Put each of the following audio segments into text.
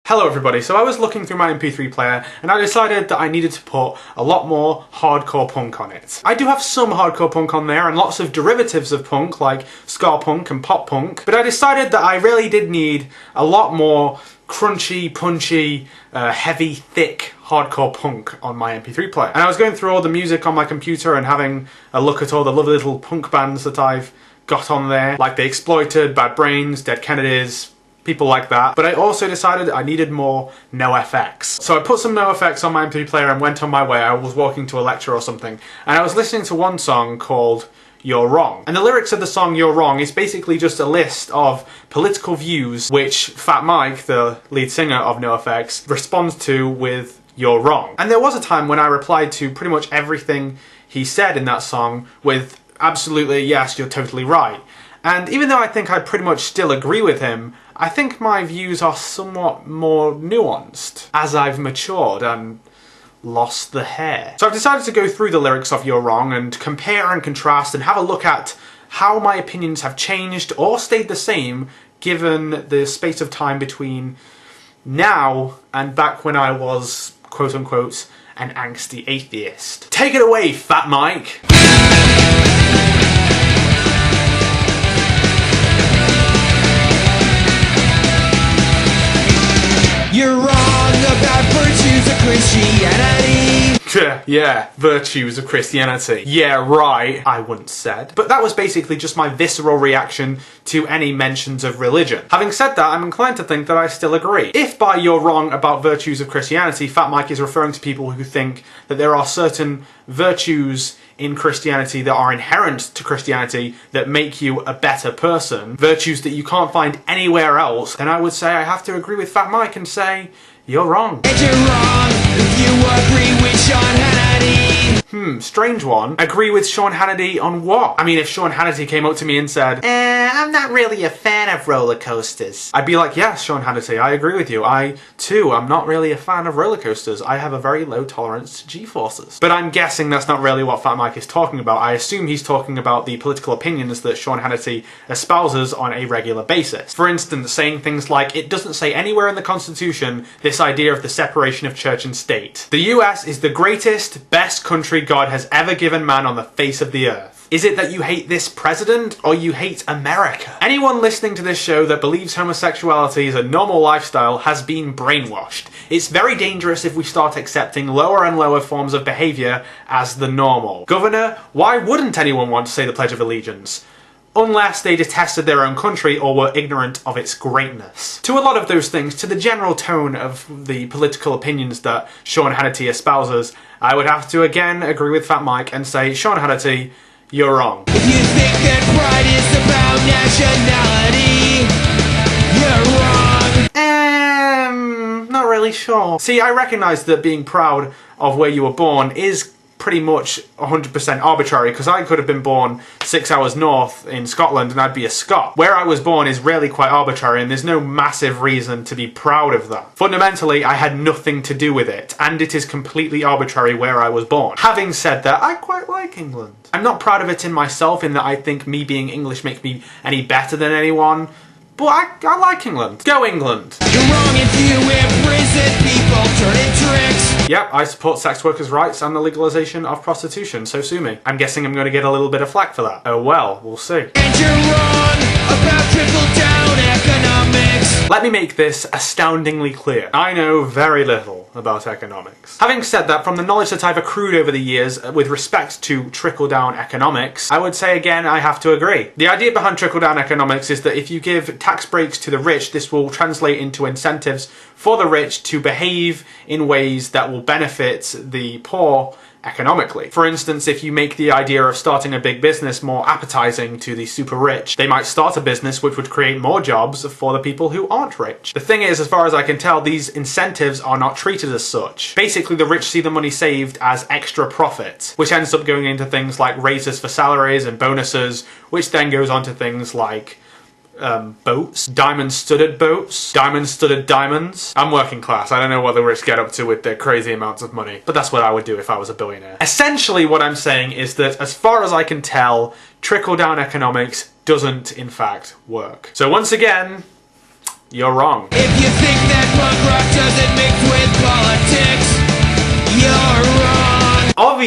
Hello everybody, so I was looking through my MP3 player and I decided that I needed to put a lot more hardcore punk on it. I do have some hardcore punk on there and lots of derivatives of punk like ska punk and pop punk, but I decided that I really did need a lot more crunchy, punchy, heavy, thick hardcore punk on my MP3 player. And I was going through all the music on my computer and having a look at all the lovely little punk bands that I've got on there, like The Exploited, Bad Brains, Dead Kennedys, people like that. But I also decided I needed more NoFX. So I put some NoFX on my MP3 player and went on my way. I was walking to a lecture or something, and I was listening to one song called You're Wrong. And the lyrics of the song You're Wrong is basically just a list of political views which Fat Mike, the lead singer of NoFX, responds to with You're Wrong. And there was a time when I replied to pretty much everything he said in that song with absolutely, yes, you're totally right. And even though I think I pretty much still agree with him, I think my views are somewhat more nuanced as I've matured and lost the hair. So I've decided to go through the lyrics of You're Wrong and compare and contrast and have a look at how my opinions have changed or stayed the same given the space of time between now and back when I was, quote unquote, an angsty atheist. Take it away, Fat Mike! You're wrong about virtues of Christianity. Yeah, virtues of Christianity. Yeah, right, I once said. But that was basically just my visceral reaction to any mentions of religion. Having said that, I'm inclined to think that I still agree. If by you're wrong about virtues of Christianity, Fat Mike is referring to people who think that there are certain virtues in Christianity that are inherent to Christianity that make you a better person, virtues that you can't find anywhere else, then I would say I have to agree with Fat Mike and say, you're wrong. And you're wrong if you agree with Sean Hannity. Strange one. Agree with Sean Hannity on what? I mean, if Sean Hannity came up to me and said, I'm not really a fan of roller coasters, I'd be like, yes, Sean Hannity, I agree with you. I, too, am not really a fan of roller coasters. I have a very low tolerance to G-forces. But I'm guessing that's not really what Fat Mike is talking about. I assume he's talking about the political opinions that Sean Hannity espouses on a regular basis. For instance, saying things like, it doesn't say anywhere in the Constitution this idea of the separation of church and state. The US is the greatest, best country God has ever given man on the face of the earth. Is it that you hate this president, or you hate America? Anyone listening to this show that believes homosexuality is a normal lifestyle has been brainwashed. It's very dangerous if we start accepting lower and lower forms of behaviour as the normal. Governor, why wouldn't anyone want to say the Pledge of Allegiance? Unless they detested their own country or were ignorant of its greatness. To a lot of those things, to the general tone of the political opinions that Sean Hannity espouses, I would have to again agree with Fat Mike and say, Sean Hannity, you're wrong. If you think that pride is about nationality, you're wrong. Not really sure. See, I recognise that being proud of where you were born is pretty much 100% arbitrary, because I could have been born 6 hours north in Scotland and I'd be a Scot. Where I was born is really quite arbitrary and there's no massive reason to be proud of that. Fundamentally, I had nothing to do with it, and it is completely arbitrary where I was born. Having said that, I quite like England. I'm not proud of it in myself in that I think me being English makes me any better than anyone, but I like England. Go England! You're wrong if you imprison people turning tricks. Yep, I support sex workers' rights and the legalization of prostitution, so sue me. I'm guessing I'm going to get a little bit of flack for that. Oh well, we'll see. And you're wrong about trickle-down economics. Let me make this astoundingly clear. I know very little about economics. Having said that, from the knowledge that I've accrued over the years with respect to trickle-down economics, I would say again I have to agree. The idea behind trickle-down economics is that if you give tax breaks to the rich, this will translate into incentives for the rich to behave in ways that will benefit the poor economically. For instance, if you make the idea of starting a big business more appetizing to the super rich, they might start a business which would create more jobs for the people who aren't rich. The thing is, as far as I can tell, these incentives are not treated as such. Basically, the rich see the money saved as extra profit, which ends up going into things like raises for salaries and bonuses, which then goes on to things like boats, diamond-studded boats, diamond-studded diamonds. I'm working class, I don't know what the rich get up to with their crazy amounts of money, but that's what I would do if I was a billionaire. Essentially what I'm saying is that, as far as I can tell, trickle-down economics doesn't in fact work. So once again, you're wrong. If you think that punk rock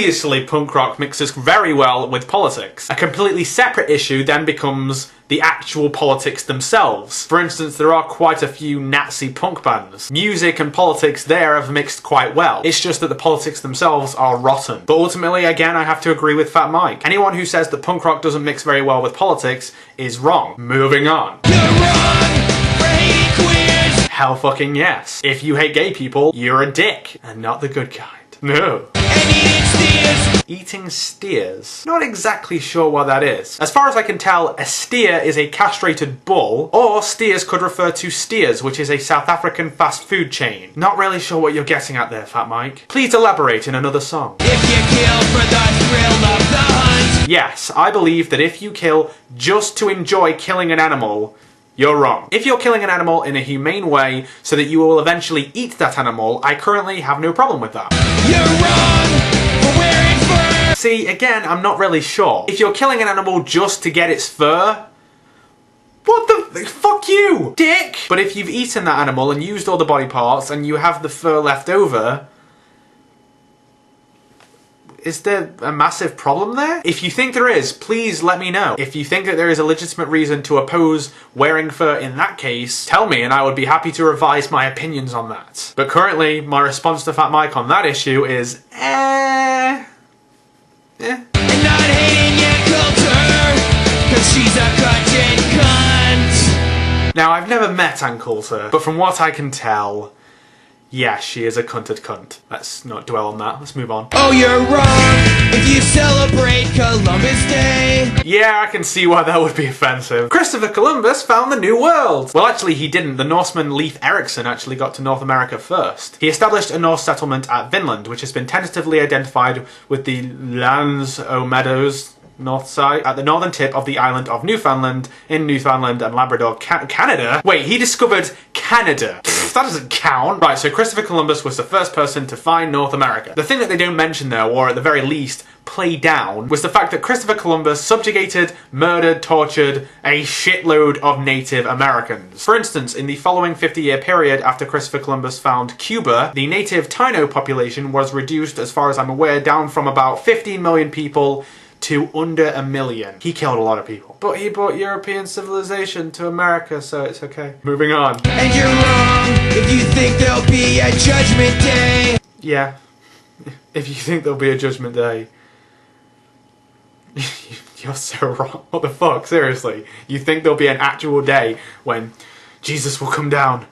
Obviously, punk rock mixes very well with politics. A completely separate issue then becomes the actual politics themselves. For instance, there are quite a few Nazi punk bands. Music and politics there have mixed quite well. It's just that the politics themselves are rotten. But ultimately, again, I have to agree with Fat Mike. Anyone who says that punk rock doesn't mix very well with politics is wrong. Moving on. You're wrong for hating queers. Hell fucking yes. If you hate gay people, you're a dick, and not the good kind. No. And eating steers. Eating steers? Not exactly sure what that is. As far as I can tell, a steer is a castrated bull, or steers could refer to Steers, which is a South African fast food chain. Not really sure what you're getting at there, Fat Mike. Please elaborate in another song. If you kill for the thrill of the hunt. Yes, I believe that if you kill just to enjoy killing an animal, you're wrong. If you're killing an animal in a humane way so that you will eventually eat that animal, I currently have no problem with that. You're wrong for wearing fur. See, again, I'm not really sure. If you're killing an animal just to get its fur, what the fuck you, dick! But if you've eaten that animal and used all the body parts and you have the fur left over, is there a massive problem there? If you think there is, please let me know. If you think that there is a legitimate reason to oppose wearing fur in that case, tell me and I would be happy to revise my opinions on that. But currently, my response to Fat Mike on that issue is, And not hating Ann Coulter, 'cause she's a cutting cunt. Now, I've never met Ann Coulter, but from what I can tell, yeah, she is a cunted cunt. Let's not dwell on that. Let's move on. Oh, you're wrong if you celebrate Columbus Day. Yeah, I can see why that would be offensive. Christopher Columbus found the New World! Well, actually, he didn't. The Norseman Leif Erikson actually got to North America first. He established a Norse settlement at Vinland, which has been tentatively identified with the Lands o' Meadows north side, at the northern tip of the island of Newfoundland, in Newfoundland and Labrador, Canada. Wait, he discovered Canada. Pfft, that doesn't count. Right, so Christopher Columbus was the first person to find North America. The thing that they don't mention though, or at the very least, play down, was the fact that Christopher Columbus subjugated, murdered, tortured a shitload of Native Americans. For instance, in the following 50-year period after Christopher Columbus found Cuba, the native Taino population was reduced, as far as I'm aware, down from about 15 million people to under 1 million. He killed a lot of people. But he brought European civilization to America, so it's okay. Moving on. And you're wrong if you think there'll be a judgment day. Yeah. If you think there'll be a judgment day. You're so wrong. What the fuck? Seriously. You think there'll be an actual day when Jesus will come down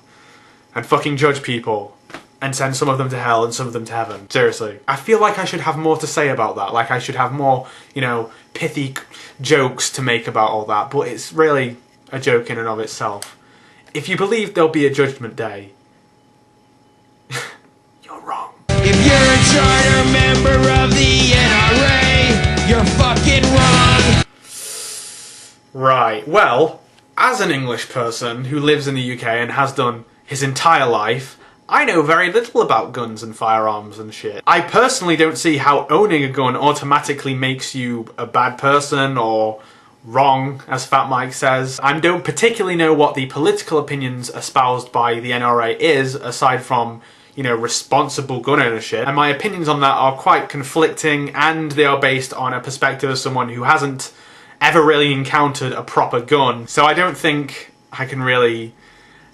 and fucking judge people and send some of them to hell and some of them to heaven? Seriously. I feel like I should have more to say about that. Like I should have more, you know, pithy jokes to make about all that. But it's really a joke in and of itself. If you believe there'll be a judgment day, you're wrong. If you're a charter member of the NRA, you're fucking wrong. Right. Well, as an English person who lives in the UK and has done his entire life, I know very little about guns and firearms and shit. I personally don't see how owning a gun automatically makes you a bad person or wrong, as Fat Mike says. I don't particularly know what the political opinions espoused by the NRA is, aside from, you know, responsible gun ownership. And my opinions on that are quite conflicting, and they are based on a perspective of someone who hasn't ever really encountered a proper gun. So I don't think I can really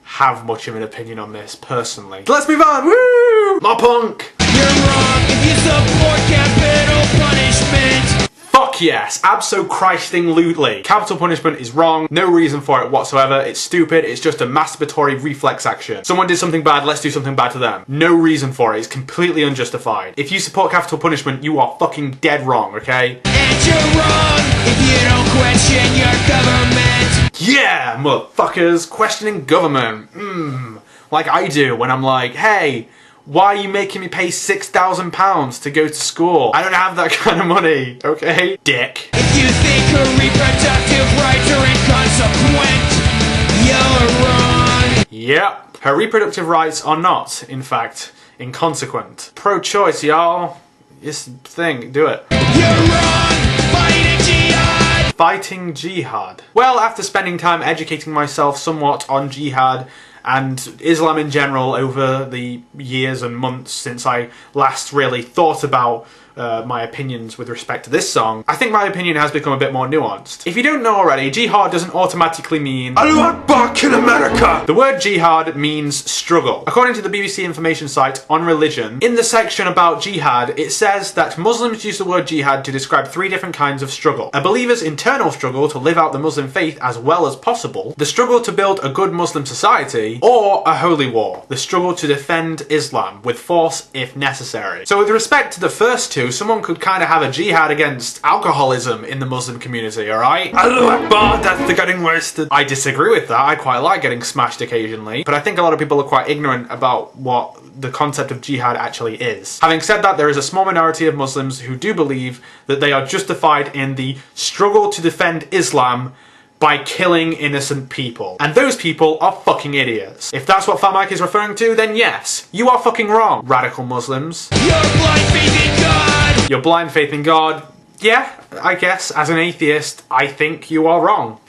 have much of an opinion on this personally. So let's move on. Woo! More punk! You're wrong if you support capital punishment. Fuck yes, abso-Christing-lutely. Capital punishment is wrong, no reason for it whatsoever, it's stupid, it's just a masturbatory reflex action. Someone did something bad, let's do something bad to them. No reason for it, it's completely unjustified. If you support capital punishment, you are fucking dead wrong, okay? And you're wrong if you don't question your government. Yeah, motherfuckers, questioning government. Like I do when I'm like, hey, why are you making me pay £6,000 to go to school? I don't have that kind of money, okay? Dick. If you think her reproductive rights are inconsequent, you're wrong. Yep. Her reproductive rights are not, in fact, inconsequent. Pro-choice, y'all. This thing, do it. You're wrong. Fighting jihad. Fighting jihad. Well, after spending time educating myself somewhat on jihad and Islam in general over the years and months since I last really thought about my opinions with respect to this song, I think my opinion has become a bit more nuanced. If you don't know already, jihad doesn't automatically mean Allahu Akbar, kill America! The word jihad means struggle. According to the BBC information site on religion, in the section about jihad, it says that Muslims use the word jihad to describe 3 different kinds of struggle. A believer's internal struggle to live out the Muslim faith as well as possible, the struggle to build a good Muslim society, or a holy war, the struggle to defend Islam with force if necessary. So with respect to the first two, someone could kind of have a jihad against alcoholism in the Muslim community, alright? Allahu Akbar, that's the getting wasted. I disagree with that. I quite like getting smashed occasionally, but I think a lot of people are quite ignorant about what the concept of jihad actually is. Having said that, there is a small minority of Muslims who do believe that they are justified in the struggle to defend Islam by killing innocent people. And those people are fucking idiots. If that's what Fat Mike is referring to, then yes, you are fucking wrong, radical Muslims. Your blind faith in God! Your blind faith in God, yeah, I guess, as an atheist, I think you are wrong.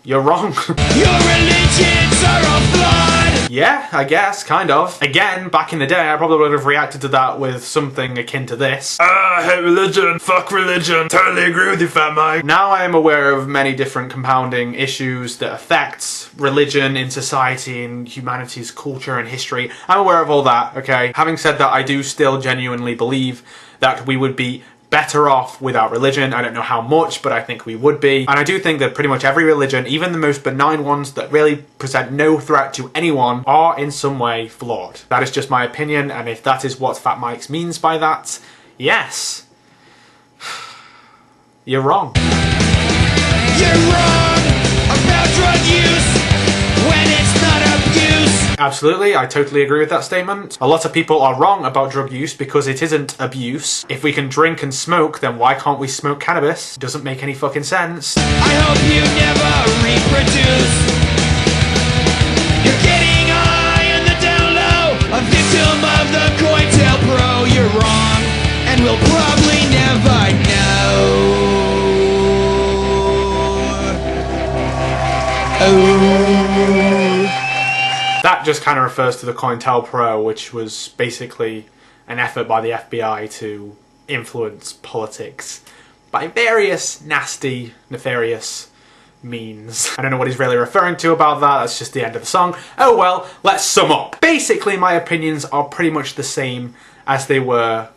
You're wrong. Your religions are all flawed! Yeah, I guess, kind of. Again, back in the day, I probably would have reacted to that with something akin to this. I hate religion, fuck religion, totally agree with you, Fat Mike. Now I am aware of many different compounding issues that affect religion in society and humanity's culture and history. I'm aware of all that, okay? Having said that, I do still genuinely believe that we would be better off without religion. I don't know how much, but I think we would be. And I do think that pretty much every religion, even the most benign ones that really present no threat to anyone, are in some way flawed. That is just my opinion, and if that is what Fat Mike's means by that, yes. You're wrong. You're wrong about drug use when it's not abuse! Absolutely, I totally agree with that statement. A lot of people are wrong about drug use because it isn't abuse. If we can drink and smoke, then why can't we smoke cannabis? It doesn't make any fucking sense. I hope you never reproduce. You're getting high on the down low, a victim of the COINTELPRO. You're wrong, and we'll probably never know. That just kind of refers to the COINTELPRO, which was basically an effort by the FBI to influence politics by various nasty, nefarious means. I don't know what he's really referring to about that, that's just the end of the song. Oh well, let's sum up. Basically, my opinions are pretty much the same as they were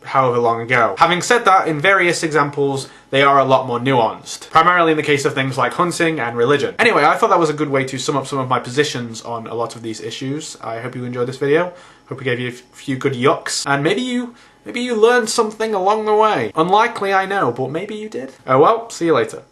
however long ago. Having said that, in various examples, they are a lot more nuanced. Primarily in the case of things like hunting and religion. Anyway, I thought that was a good way to sum up some of my positions on a lot of these issues. I hope you enjoyed this video. Hope it gave you a few good yucks. And maybe you learned something along the way. Unlikely, I know, but maybe you did. Oh well, see you later.